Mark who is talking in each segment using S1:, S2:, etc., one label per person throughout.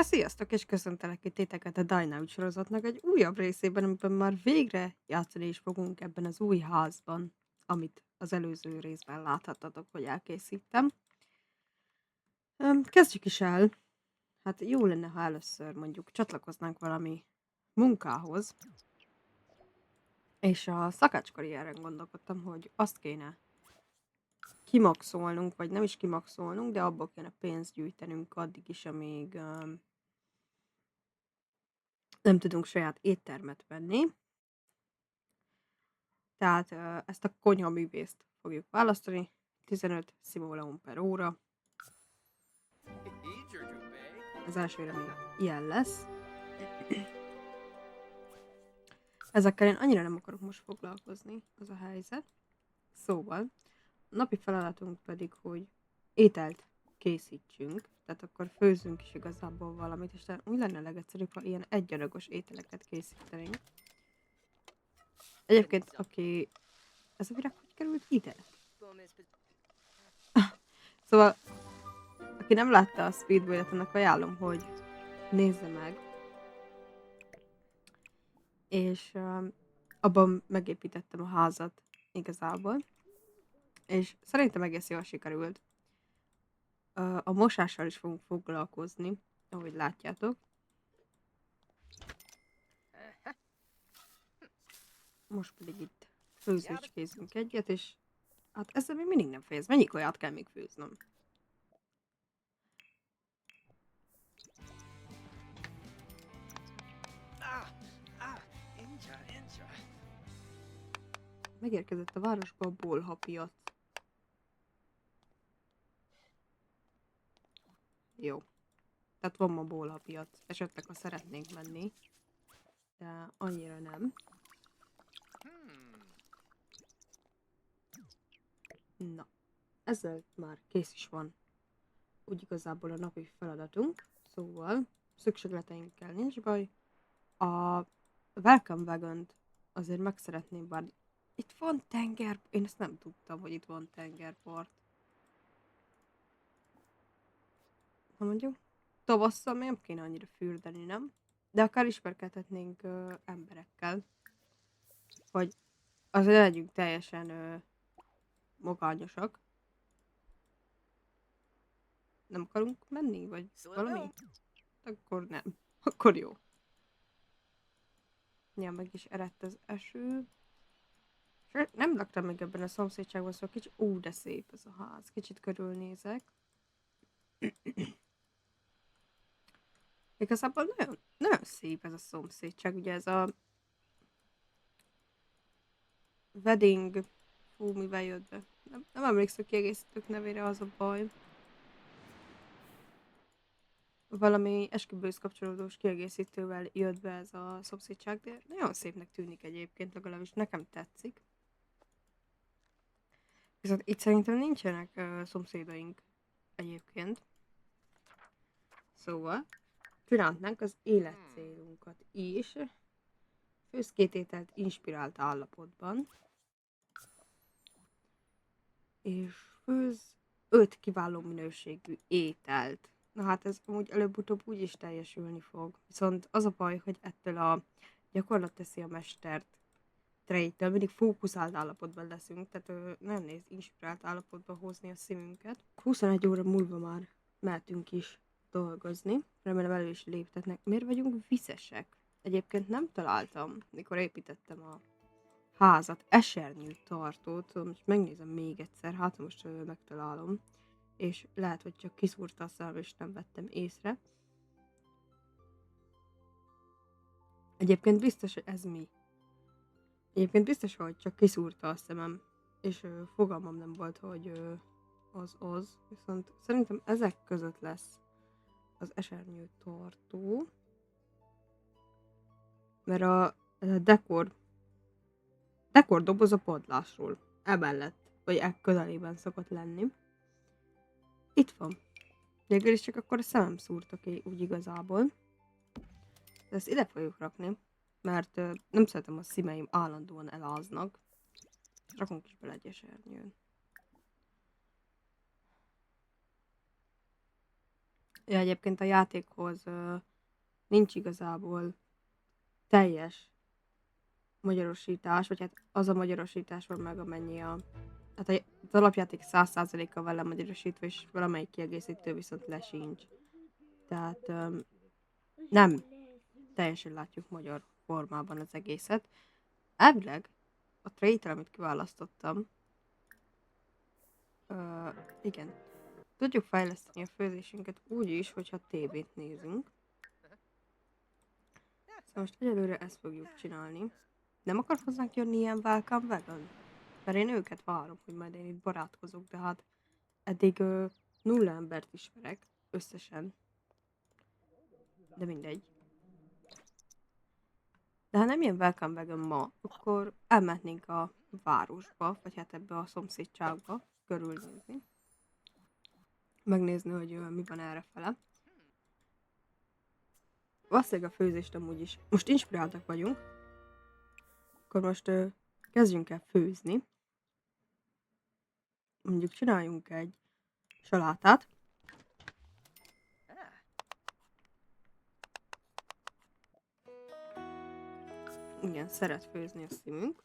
S1: Sziasztok, és köszöntelek itt titeket a Dynamite sorozatnak egy újabb részében, amiben már végre játszani is fogunk ebben az új házban, amit az előző részben láthattatok, hogy elkészítem. Kezdjük is el. Hát jó lenne, ha először mondjuk csatlakoznánk valami munkához, és a szakácskarrieren gondolkodtam, hogy azt kéne kimaxolnunk, vagy nem is kimaxolnunk, de abból kéne pénzt gyűjtenünk addig is, amíg nem tudunk saját éttermet venni. Tehát ezt a konyhaművészt fogjuk választani. 15 simoleon per óra. Az elsőre még ilyen lesz. Ezekkel én annyira nem akarok most foglalkozni, az a helyzet. Szóval, a napi feladatunk pedig, hogy ételt készítsünk, tehát akkor főzzünk is igazából valamit, és úgy lenne legegyszerűbb, ha ilyen egyadagos ételeket készítenénk. Egyébként, aki... Ez a virág hogy került ide? Szóval, aki nem látta a Speedway-et, annak ajánlom, hogy nézze meg. És abban megépítettem a házat igazából. És szerintem egész jól sikerült. A mosással is fogunk foglalkozni, ahogy látjátok. Most pedig itt főzőcskézünk egyet, és hát ezzel még mindig nem fejez. Mennyi kaját kell még főznöm? Megérkezett a városba a bolhapiac. Jó. Tehát van ma bolhapiac. Esetleg, ha szeretnénk menni. De annyira nem. Na. Ezzel már kész is van. Úgy igazából a napi feladatunk. Szóval szükségleteinkkel nincs baj. A Welcome Wagon-t azért meg szeretném, bár itt van tenger... Én ezt nem tudtam, hogy itt van tengerpart. Ha mondjuk, tavasszal még nem kéne annyira fürdeni, nem? De akár ismerkedhetnénk emberekkel. Hogy azért ne legyünk teljesen magányosak. Nem akarunk menni, vagy valami? Akkor nem. Akkor jó. Ja, meg is eredt az eső. Nem laktam még ebben a szomszédságban, szóval kicsit... de szép ez a ház. Kicsit körülnézek. Igazából nagyon, nagyon szép ez a szomszédság. Ugye ez a... Wedding... Fú, mivel jött be? Nem emlékszem kiegészítők nevére, az a baj. Valami esküvőhöz kapcsolódós kiegészítővel jött be ez a szomszédság, de nagyon szépnek tűnik egyébként, legalábbis nekem tetszik. Viszont itt szerintem nincsenek szomszédaink egyébként. Szóval csinálhatnánk az életcélunkat is. Főz 2 ételt inspirált állapotban. És főz 5 kiváló minőségű ételt. Na hát ez amúgy előbb-utóbb úgy is teljesülni fog. Viszont az a baj, hogy ettől a gyakorlat teszi a mestert trade-től mindig fókuszált állapotban leszünk, tehát nagyon nehéz inspirált állapotba hozni a szívünket. 21 óra múlva már mehetünk is dolgozni. Remélem elő is léptetnek. Miért vagyunk viszesek? Egyébként nem találtam, mikor építettem a házat, esernyő tartót. Most megnézem még egyszer, hát most megtalálom. És lehet, hogy csak kiszúrta a szemem, és nem vettem észre. Egyébként biztos, hogy ez mi. Egyébként biztos, hogy csak kiszúrta a szemem, és fogalmam nem volt, hogy az. Viszont szerintem ezek között lesz az esernyő tartó. Mert a dekor doboz a padlásról. Emellett, vagy közelében szokott lenni. Itt van. Végül is csak akkor a szemem szúrta ki, úgy igazából. De ezt ide fogjuk rakni, mert nem szeretem, a szímeim állandóan eláznak. Rakunk is bele egy esernyőn. Ja, egyébként a játékhoz nincs igazából teljes magyarosítás, vagy hát az a magyarosítás van meg, amennyi hát az alapjáték 100%-kal van lemagyarosítva, és valamelyik kiegészítő viszont sincs. Tehát nem teljesen látjuk magyar formában az egészet. Elvileg a traitor, amit kiválasztottam, igen, tudjuk fejleszteni a főzésünket úgy is, hogyha tévét nézünk. Szóval most egyelőre ezt fogjuk csinálni. Nem akar hozzánk jönni ilyen welcome wagon? Mert én őket várom, hogy majd én itt barátkozok, de hát eddig 0 embert ismerek összesen. De mindegy. De ha nem jön welcome wagon ma, akkor elmehetnénk a városba, vagy hát ebbe a szomszédságba körülnézni. Megnézni, hogy mi van errefele. Valószínűleg a főzést amúgy is. Most inspiráltak vagyunk. Akkor most kezdjünk el főzni. Mondjuk csináljunk egy salátát. Igen, szeret főzni a szívünk.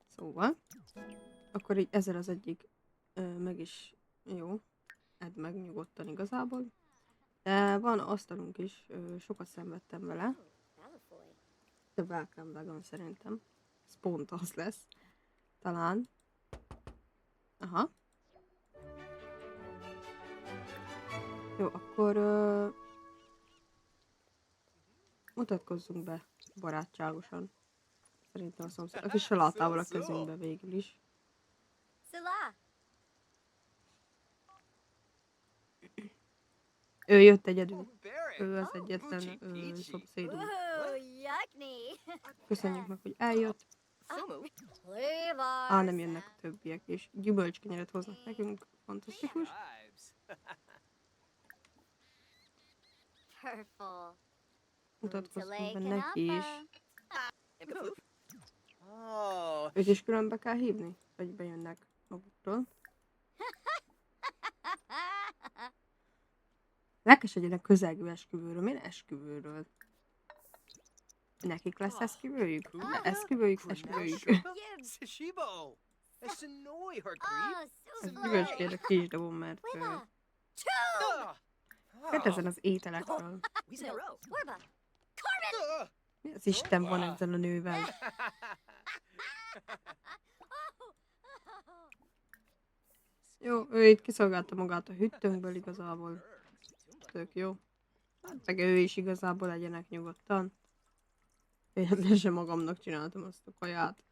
S1: Szóval, akkor így ezzel az egyik meg is jó. Edd meg nyugodtan igazából. De van asztalunk is, sokat szenvedtem vele. De welcome wagon szerintem. Ez pont az lesz. Talán. Aha. Jó, akkor mutatkozzunk be barátságosan. Szerintem a szomszéd. A kis salátával a kezünkbe végül is. Ő jött egyedül. Ő az egyetlen szomszédunk. Köszönjük meg, hogy eljött. Nem jönnek a többiek, és gyümölcskenyeret hoznak nekünk. Fantasztikus. Mutatkozzunk be neki is. Őt is különbe kell hívni? Vagy bejönnek maguktól? Lelkesedjenek közelgő esküvőről. Miért esküvőről? Nekik lesz esküvőjük? Esküvőjük. Ez gyümölcskére ki is dobom, mert kérdezzen az ételekről. Mi az Isten van ezzel a nővel? Jó, ő itt kiszolgálta magát a hűtőnkből igazából. Tök jó. Meg ő is igazából legyenek nyugodtan. Véletlenül sem magamnak csináltam azt a kaját.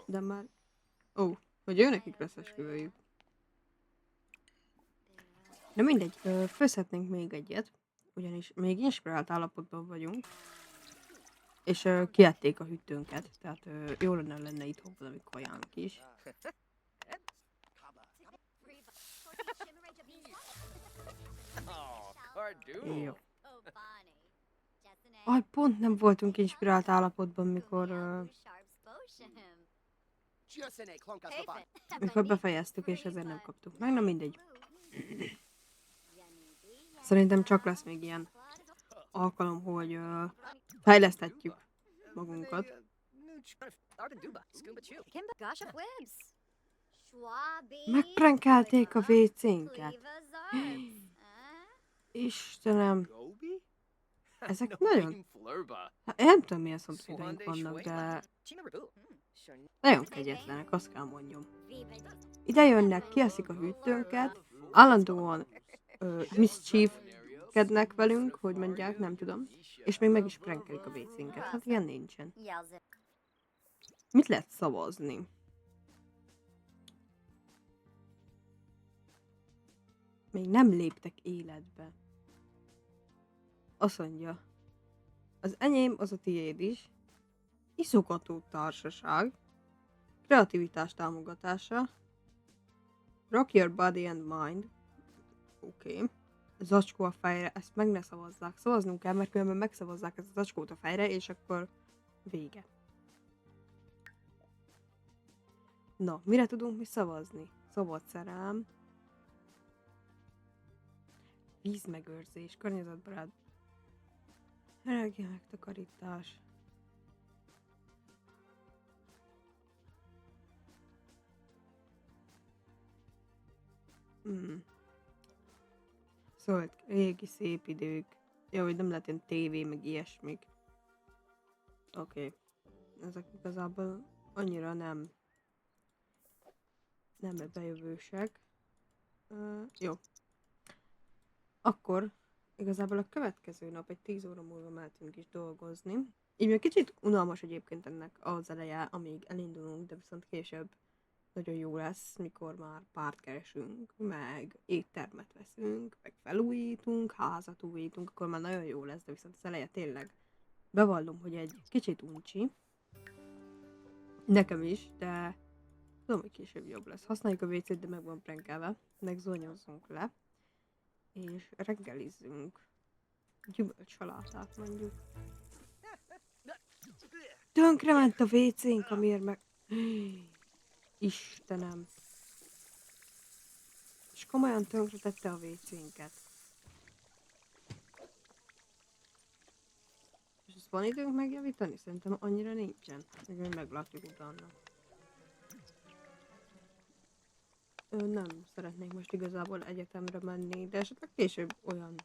S1: De már... hogy ő nekik lesz esküvőjük. De mindegy, főzhetnénk még egyet. Ugyanis még inspirált állapotban vagyunk. És kiették a hűtőnket. Tehát jó lenne itthon valami kajánk is. Jó. Pont nem voltunk inspirált állapotban, mikor befejeztük, és ezért nem kaptuk meg. Na mindegy. Szerintem csak lesz még ilyen alkalom, hogy fejleszthetjük magunkat. Megprankelték a WC-nket. Istenem. Ezek nagyon... Hát, én nem tudom, milyen szomszédaink vannak, de... Nagyon kegyetlenek, azt kell mondjam. Ide jönnek, kieszik a hűtőnket, állandóan mischiefkednek velünk, hogy mondják, nem tudom. És még meg is prankelik a WC-nket. Hát ilyen nincsen. Mit lehet szavazni? Még nem léptek életbe. Azt mondja, az enyém, az a tiéd is. Iszogató társaság. Kreativitás támogatása. Rock your body and mind. Oké. Zacskó a fejre, ezt meg ne szavazzák. Szavaznunk kell, mert különben megszavazzák ezt a zacskót a fejre, és akkor vége. Na, mire tudunk mi szavazni? Szabad szerelem, vízmegőrzés, környezetbarát, energia megtakarítás. Zöld, régi szép idők. Jó, hogy nem lehet ilyen tévé, meg ilyesmik. Oké. Ezek igazából annyira nem bejövősek. Jó. Akkor igazából a következő nap egy 10 óra múlva mehetünk is dolgozni. Így még kicsit unalmas egyébként ennek az eleje, amíg elindulunk, de viszont később nagyon jó lesz, mikor már párt keresünk, meg éttermet veszünk, meg felújítunk, házat újítunk, akkor már nagyon jó lesz, de viszont az eleje tényleg bevallom, hogy egy kicsit uncsi. Nekem is, de tudom, hogy később jobb lesz. Használjuk a WC-t, de meg van prenkelve, meg zonyozzunk le, és reggelizzünk. Gyümölcsalátát mondjuk. Tönkrement a WC-nk, amiért meg... Istenem. És komolyan tönkretette a WC-nket. És ezt van időnk megjavítani? Szerintem annyira nincsen. Meg meglátjuk utána. Nem szeretnék most igazából egyetemre menni, de esetleg később olyan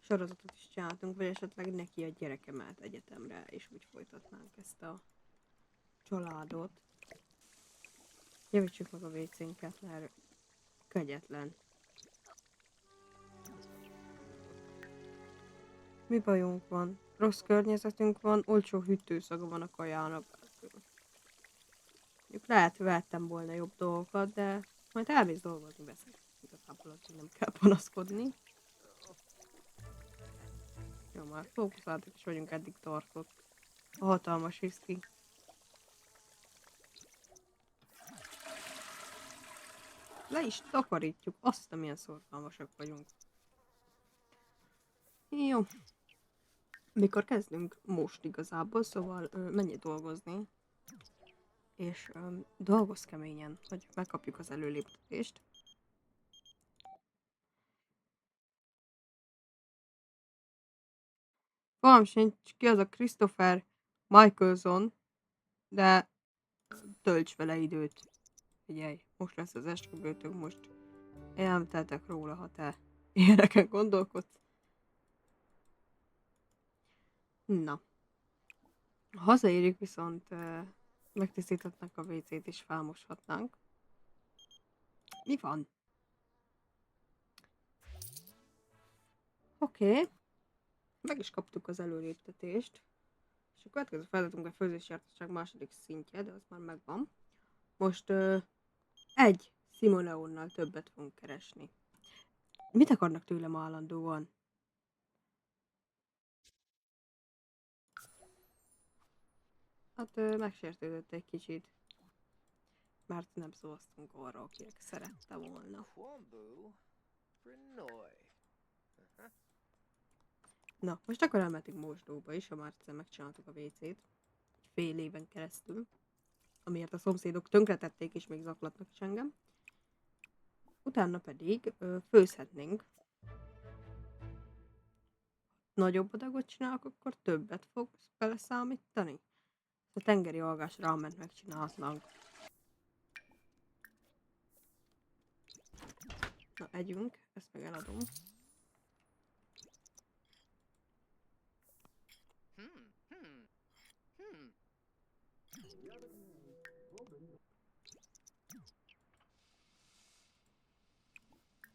S1: sorozatot is csináltunk, vagy esetleg neki a gyerekemet egyetemre, és úgy folytatnánk ezt a családot. Javítsuk meg a WC-nket, mert kegyetlen. Mi bajunk van? Rossz környezetünk van, olcsó hűtőszaga van a kajának. Mondjuk lehet, hogy vettem volna jobb dolgokat, de majd elmész dolgozni, veszek. Igazából azért nem kell panaszkodni. Jó, már fókuszáltak is vagyunk, eddig tartott. A hatalmas whisky. Le is takarítjuk, azt, amilyen szorgalmasak vagyunk. Jó. Mikor kezdünk? Most igazából, szóval menj dolgozni. És dolgozz keményen, hogy megkapjuk az előléptetést. Valam sincs, ki az a Christopher Michaelson, de tölts vele időt. Figyelj, most lesz az esküvőtök, most elmeteltek róla, ha te ilyeneken gondolkodsz. Na. Ha hazaérjük, viszont megtisztíthatnánk a WC-t és felmoshatnánk. Mi van? Oké. Meg is kaptuk az előléptetést. És a következő feladatunk a főzési jártasság második szintje, de az már megvan. Most egy Simoleonnal többet fogunk keresni. Mit akarnak tőlem állandóan? Hát megsértődött egy kicsit. Mert nem szavaztunk arra, akinek szerette volna. Na, most akkor elmentünk mosdóba is, ha már egyszer megcsináltuk a WC-t. Fél éven keresztül. Amiért a szomszédok tönkretették és még zaklatnak is engem. Utána pedig főzhetnénk. Nagyobb adagot csinálok, akkor többet fogsz beleszámítani. A tengeri algás ráment megcsinálhatnánk. Na, együnk, ezt meg eladom.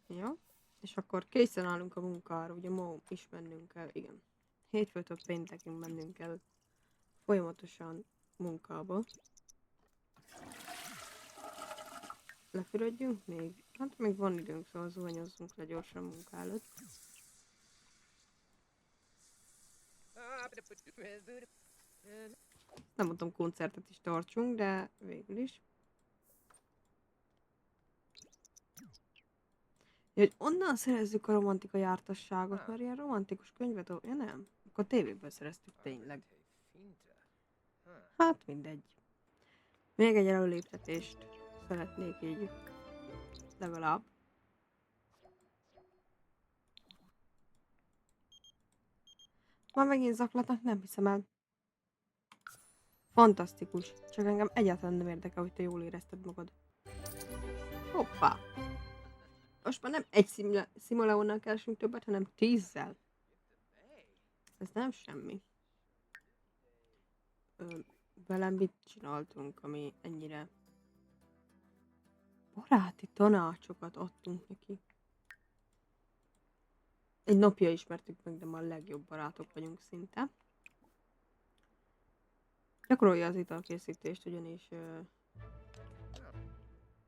S1: Ja, és akkor készen állunk a munkára, ugye ma is mennünk kell, igen. Hétfőtől péntekig mennünk kell folyamatosan munkába. Lefürödjünk még? Hát még van időnk, szóval zuhanyozzunk le gyorsan munka előtt. Nem mondtam, koncertet is tartsunk, de végül is. Ja, hogy onnan szerezzük a romantika jártasságot, mert ilyen romantikus könyvet, ja nem? Akkor tévéből szereztük tényleg. Hát mindegy. Még egy előléptetést szeretnék így legalább. Már megint zaklatnak, nem hiszem el. Fantasztikus. Csak engem egyáltalán nem érdekel, hogy te jól érezted magad. Hoppá. Most már nem egy Simoleonnal keresünk többet, hanem 10-zel. Ez nem semmi. Velem mit csináltunk, ami ennyire... Baráti tanácsokat adtunk neki. Egy napja ismertük meg, de már a legjobb barátok vagyunk szinte. Gyakorolja az italkészítést, ugyanis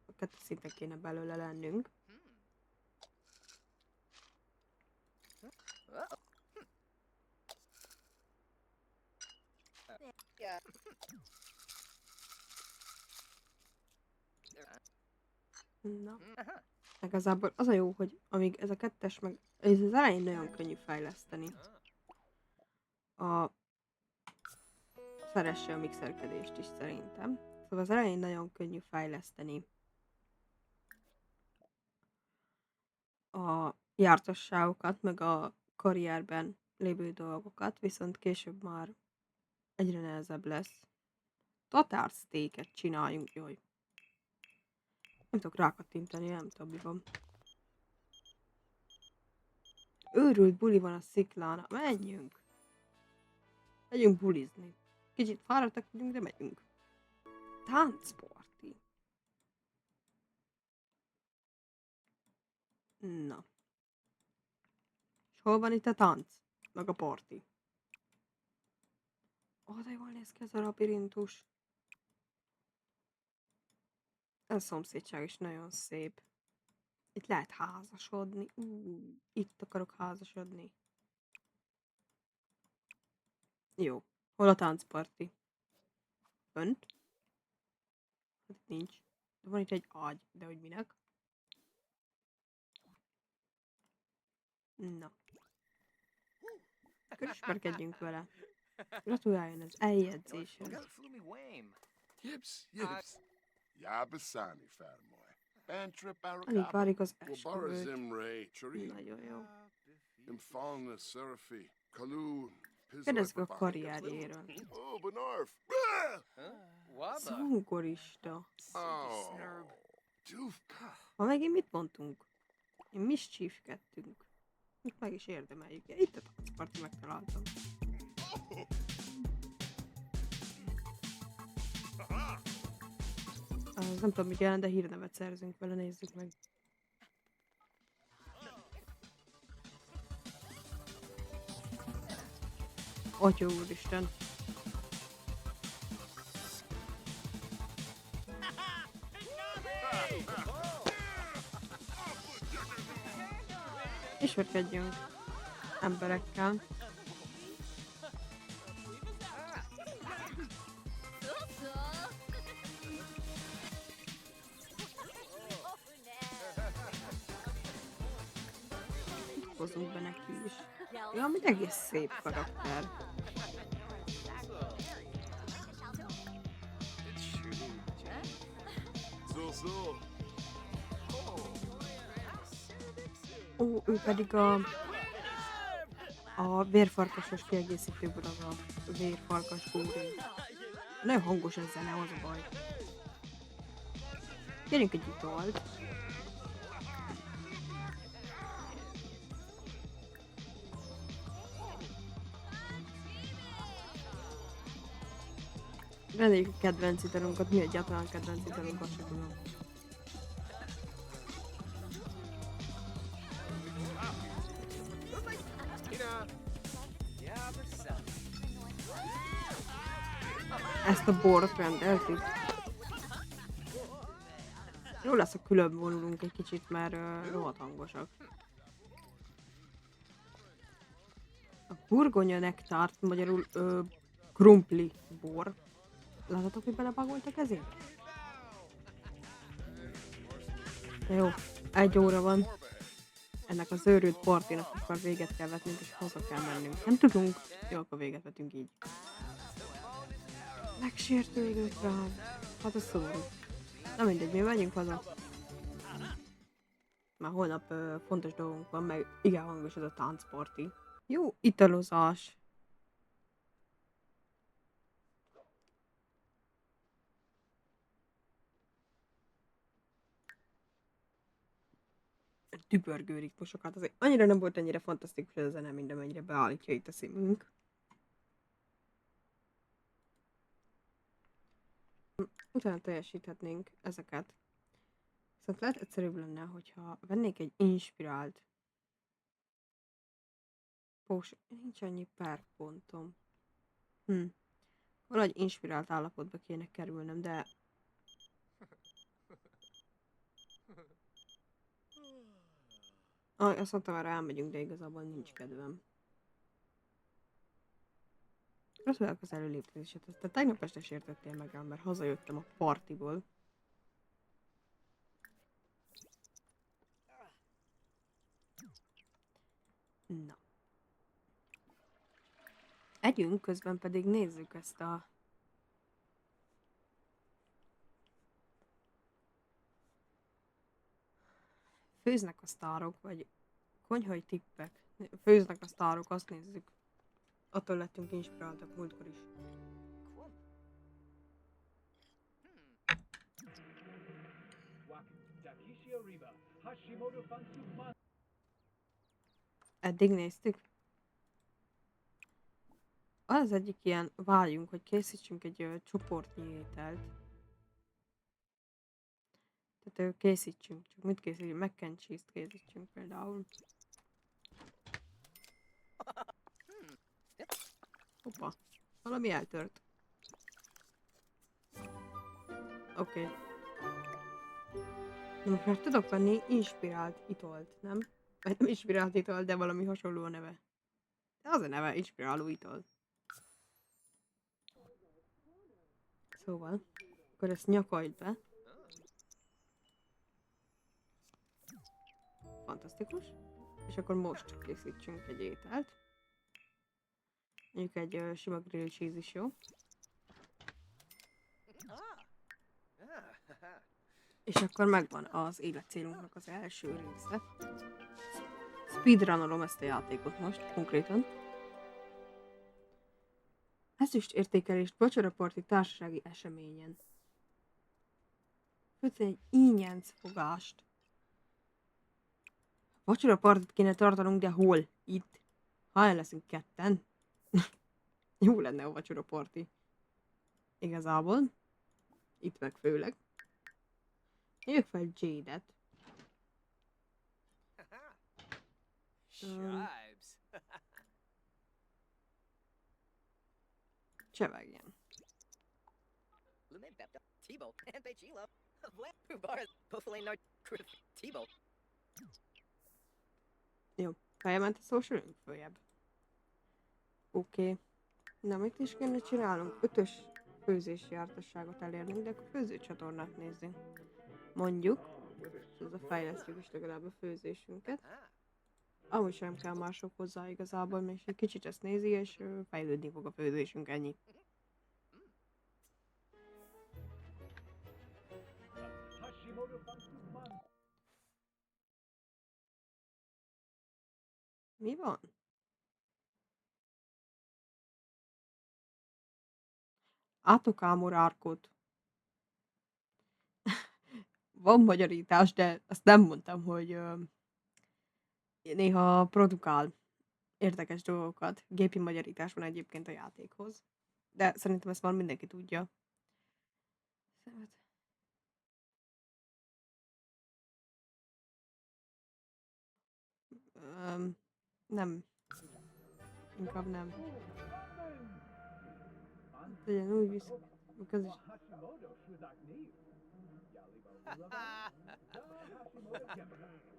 S1: a 2 szinten kéne belőle lennünk. Na. Igazából az a jó, hogy amíg ez a 2-es meg... Ez az elején nagyon könnyű fejleszteni. Szeresse a mixerkedést is szerintem. Szóval az elején nagyon könnyű fejleszteni a jártasságokat, meg a karrierben lévő dolgokat, viszont később már egyre nehezebb lesz. Tatársztéket csináljunk, jaj. Nem tudok rákattintani, nem tudom mi van. Őrült buli van a sziklán, menjünk! Megyünk bulizni. Kicsit fáradtak vagyunk, de megyünk. Táncparti. Na. És hol van itt a tánc? Meg a parti. De jól néz ki ez a labirintus. Ez a szomszédság is nagyon szép. Itt lehet házasodni. Itt akarok házasodni. Jó. Hol a táncparti? Fönt? Hát itt nincs. De van itt egy ágy. De hogy minek? Na. Akkor ismerkedjünk vele. Gratuláljon az eljegyzéshez. Alig várik az esküvőt. Nagyon jó. Kérdezzük a karrierjéről. Zongorista. Ma megint mit mondtunk? Én mischiefkedtünk. Itt meg is érdemeljük. Ja, itt a táncparti megtaláltam. Az nem tudom mit jelent, de hírnevet szerzünk vele, nézzük meg. Atya úristen. Ismerkedjünk emberekkel. Hozzunk be neki is. Ja, amúgy egész szép karakter. Ó, ő pedig a vérfarkasos kiegészítőből az a vérfarkas góri. Nagyon hangos ez zene, az a baj. Kérjünk egy italt. Rendeljük a kedvenc italunkat, mi egyáltalán kedvenc italunkat se tudom. Ezt a bort rendeltük. Jó lesz, ha külön vonulunk egy kicsit, mert rohadt hangosak. A burgonya nektárt, magyarul krumpli bor. Láthatok, hogy belepagoltak ezért? De jó, 1 óra van. Ennek az őrült partinak akkor véget kell vetnünk, és haza kell mennünk. Nem tudunk? Jó, akkor véget vetünk így. Megsértődött rám. Hát ez szomorú. Na mindegy, mi megyünk haza. Már holnap fontos dolgunk van, meg igen hangos ez a táncparti. Jó italozás. Dübörgő ritmusokat. Azért annyira nem volt ennyire fantasztikus ez a zene, mint amennyire beállítja itt a szívünk. Utána teljesíthetnénk ezeket. Viszont lehet egyszerűbb lenne, hogyha vennék egy inspirált potion. Nincs annyi perpontom. Valahogy inspirált állapotba kéne kerülnem, de... Azt mondtam, már elmegyünk, de igazából nincs kedvem. Gratulálok az előléptetésedhez. Te tegnap este sértettél meg el, mert hazajöttem a partiból. Na. Együnk, közben pedig nézzük ezt a... Főznek a sztárok, vagy konyhai tippek. Főznek a sztárok, azt nézzük. Attól lettünk inspiráltak múltkor is. Eddig néztük. Az egyik ilyen vágyunk, hogy készítsünk egy csoportnyi ételt. Tehát készítsünk, csak mit készítsünk? Mac and cheese-t készítsünk például. Hoppa, valami eltört. Oké. Na most már tudok venni inspirált italt, nem? Vagy nem inspirált ital, de valami hasonló a neve. De az a neve, inspiráló ital. Szóval, akkor ezt nyakajd be. Fantasztikus. És akkor most készítsünk egy ételt. Mondjuk egy sima grill cheese is jó. És akkor megvan az életcélunknak az első része. Speedrunolom ezt a játékot most, konkrétan. Ezüst értékelést vacsoraparti társasági eseményen. Főleg egy ínyenc fogást. Vacsorapartit kéne tartanunk, de hol? Itt. Ha el leszünk ketten. Jó lenne a vacsoraparti. Igazából. Itt meg főleg. Hívjuk fel Jade-et. Csevegjen. Jó, feljebb ment a social, följebb. Oké. Na, mit is kéne csinálnunk? 5-ös főzési jártasságot elérnünk, de akkor főzőcsatornát nézzünk. Mondjuk, ez a fejlesztjük is legalább a főzésünket. Amúgy sem kell mások hozzá igazából, mert egy kicsit ezt nézi, és fejlődni fog a főzésünk, ennyi. Mi van? Átokámor árkot. Van magyarítás, de azt nem mondtam, hogy néha produkál érdekes dolgokat. Gépi magyarítás van egyébként a játékhoz. De szerintem ezt már mindenki tudja. Nem. Inkább nem. Legyen úgy visz...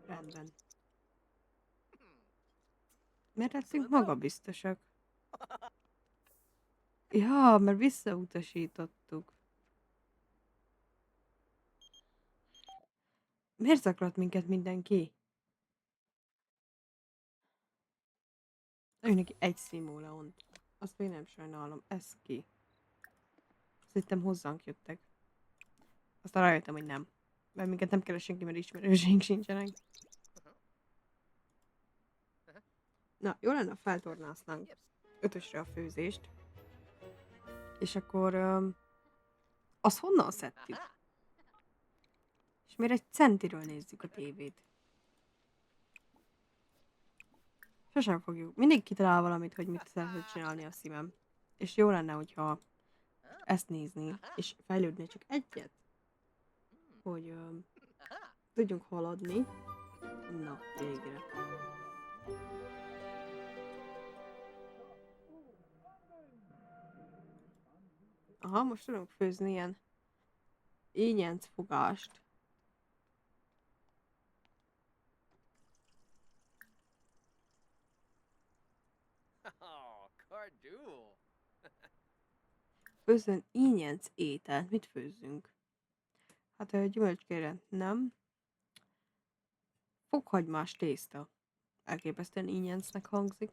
S1: Rendben. Miért leszünk magabiztosak? Ja, mert visszautasítottuk. Miért zaklat minket mindenki? Neki egy szimóleont. Azt még nem sajnálom. Ez ki? Azt hittem hozzánk jöttek. Aztán rájöttem, hogy nem. Mert minket nem keres senki, mert ismerőseink sincsenek. Na, jó lenne, ha feltornásznánk 5-ösre a főzést. És akkor azt honnan szedtük? És miért egy centiről nézzük a tévét? Sosem fogjuk. Mindig kitalál valamit, hogy mit szeretne csinálni a szívem. És jó lenne, hogyha ezt nézni, és fejlődni csak egyet, hogy tudjunk haladni. Na, végre. Aha, most tudunk főzni ilyen ínyenc fogást. Főzzön ínyenc ételt. Mit főzzünk? Hát gyümölcskére nem. Fokhagymás tészta. Elképesztően ínyencnek hangzik.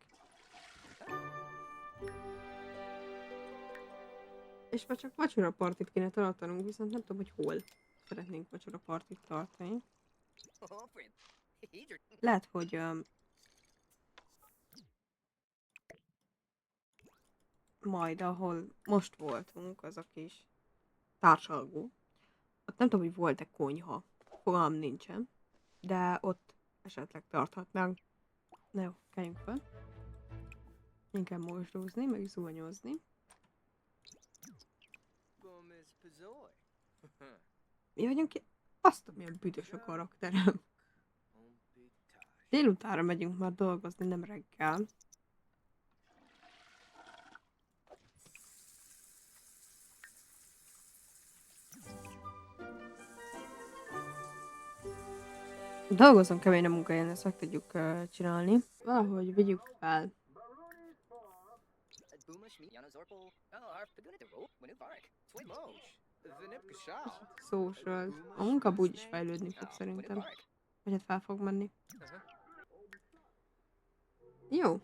S1: És már csak vacsorapartit kéne tartanunk, viszont nem tudom, hogy hol szeretnénk vacsorapartit tartani. Lehet, hogy majd, ahol most voltunk, az a kis társalgó. Ott nem tudom, hogy volt-e konyha. Fogalmam nincsen. De ott esetleg tarthatnánk. Na jó, keljünk fel. Inkább mosdózni, meg zuhanyozni. Mi vagyunk ki? Azt, milyen büdös a karakterem. Délutánra megyünk már dolgozni, nem reggel. Dolgozom kemény a munkahelyen, ezt meg tudjuk csinálni. Valahogy vigyük fel. Social. A munka úgyis fejlődni fog szerintem. Vagy hát fel fog menni. Jó.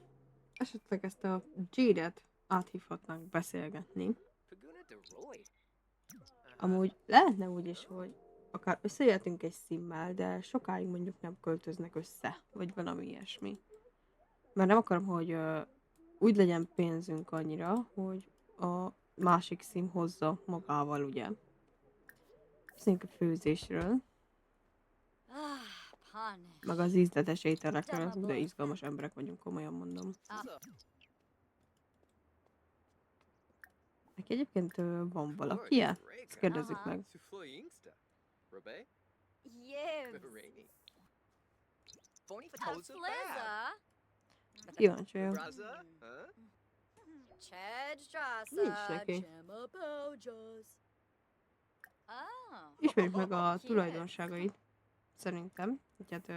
S1: Esetleg ezt a Jade-et áthívhatnánk beszélgetni. Amúgy lehetne úgy is, hogy akár összejöhetünk egy szimmel, de sokáig mondjuk nem költöznek össze, vagy valami ilyesmi. Mert nem akarom, hogy úgy legyen pénzünk annyira, hogy a másik szim hozza magával, ugye. Beszéljünk a főzésről. Meg az ízletes ételekről, de izgalmas emberek vagyunk, komolyan mondom. Neki egyébként van valaki-e? Ezt kérdezzük meg. Kíváncsi vagyok. Nincs neki. Ismerjük meg a tulajdonságait. Szerintem. Hát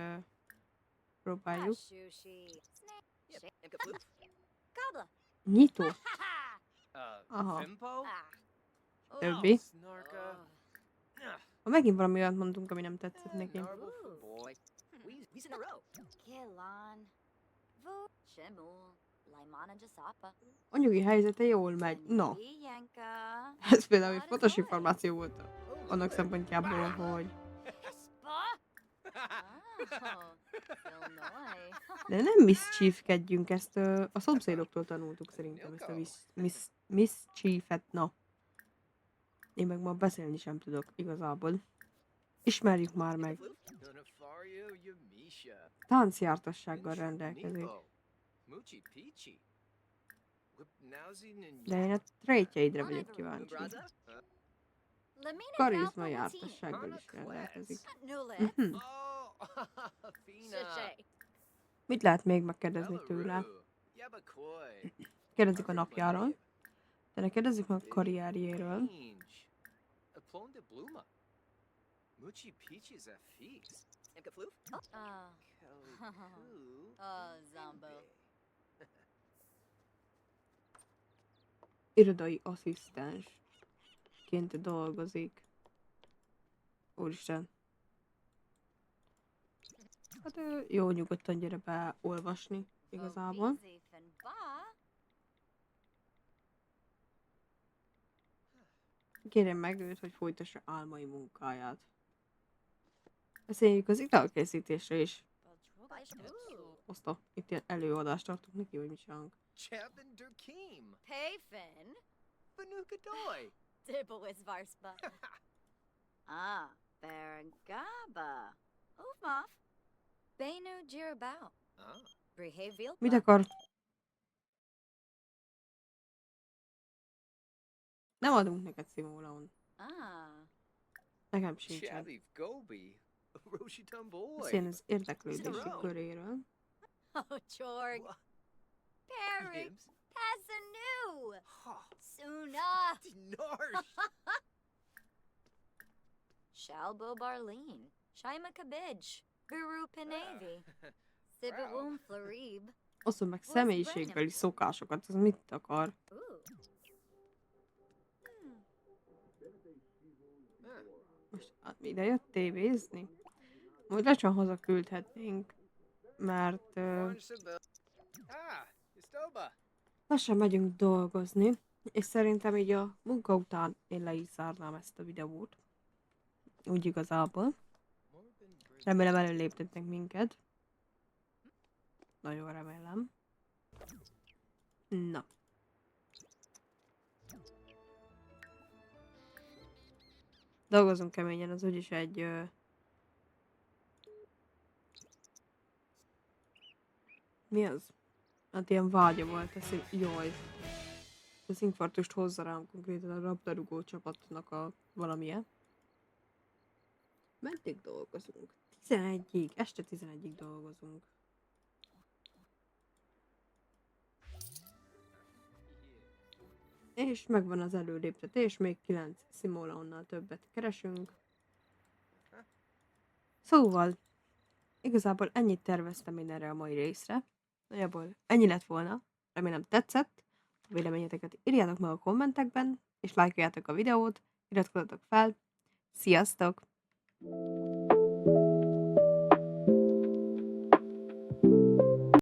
S1: próbáljuk. Nyitó. Aha. Többi. Ha megint valami olyat mondtunk, ami nem tetszett neki. Anyagi helyzete jól megy. No. Ez például egy fontos információ volt annak szempontjából, hogy... De nem mischiefkedjünk, ezt a szomszédoktól tanultuk szerintem, ezt a mischiefet, na. Én meg ma beszélni sem tudok, igazából. Ismerjük már meg. Táncjártassággal rendelkezik. De én a trétjeidre vagyok kíváncsi. Karizma jártassággal is rendelkezik. Mit lehet még megkérdezni tőle? Kérdezzük a napjáról. De ne kérdezzük meg a karrierjéről. Irodai asszisztensként dolgozik. Úristen. Hát jó, nyugodtan gyere beolvasni, igazából. Kérjem meg őt, hogy folytassa álmai munkáját. Beszéljük az italkészítésre is. Azt itt ilyen előadást tartok neki, hogy mit csinálunk.
S2: Chapin Durkeem.
S3: Payfin.
S2: Banuka Doi.
S3: Dibblewis Varspa. Ah, Barangaba. Ufmaf. Benu Jirabao.
S2: Ah.
S3: Brihavil.
S1: Mit akar? Nem adunk neked Simólaon.
S3: Ah.
S1: Nekem sincsen.
S2: Chavif Gobi. Roshitum Boy.
S1: Beszéljen az érdeklődési
S2: Zero.
S1: köréről.
S3: Oh, Jorg.
S2: Wha-
S3: Perry.
S2: Gibbs.
S3: Passanu.
S2: Ha.
S3: Suna.
S2: Dinarsh.
S3: Shalbo Barleen. Shaima Kabij. Guru Pinavi. Sibawum Florib.
S1: Oszom meg személyiségbeli szokásokat, az mit akar?
S3: Ooh. Hmm.
S1: Most ide jött tévézni? Majd lecsen hazaküldhetnénk, mert
S2: Orange Sibyl. Ah, Istoba.
S1: lassan megyünk dolgozni, és szerintem így a munka után én le is zárnám ezt a videót. Úgy igazából. Remélem előléptetnek minket. Nagyon remélem. Na. Dolgozunk keményen, az úgyis egy... Mi az? Hát ilyen vágya volt, ez jaj. Az infarktust hozza rám konkrétan a labdarúgó csapatnak a valamilyen. Meddig dolgozunk? 11-ig, este 11-ig dolgozunk. És megvan az előléptetés, még 9 Simólaonnal többet keresünk. Szóval, igazából ennyit terveztem én erre a mai részre. Nagyjából ennyi lett volna. Remélem tetszett. A véleményeteket írjátok meg a kommentekben, és lájkoljátok a videót, iratkozzatok fel. Sziasztok!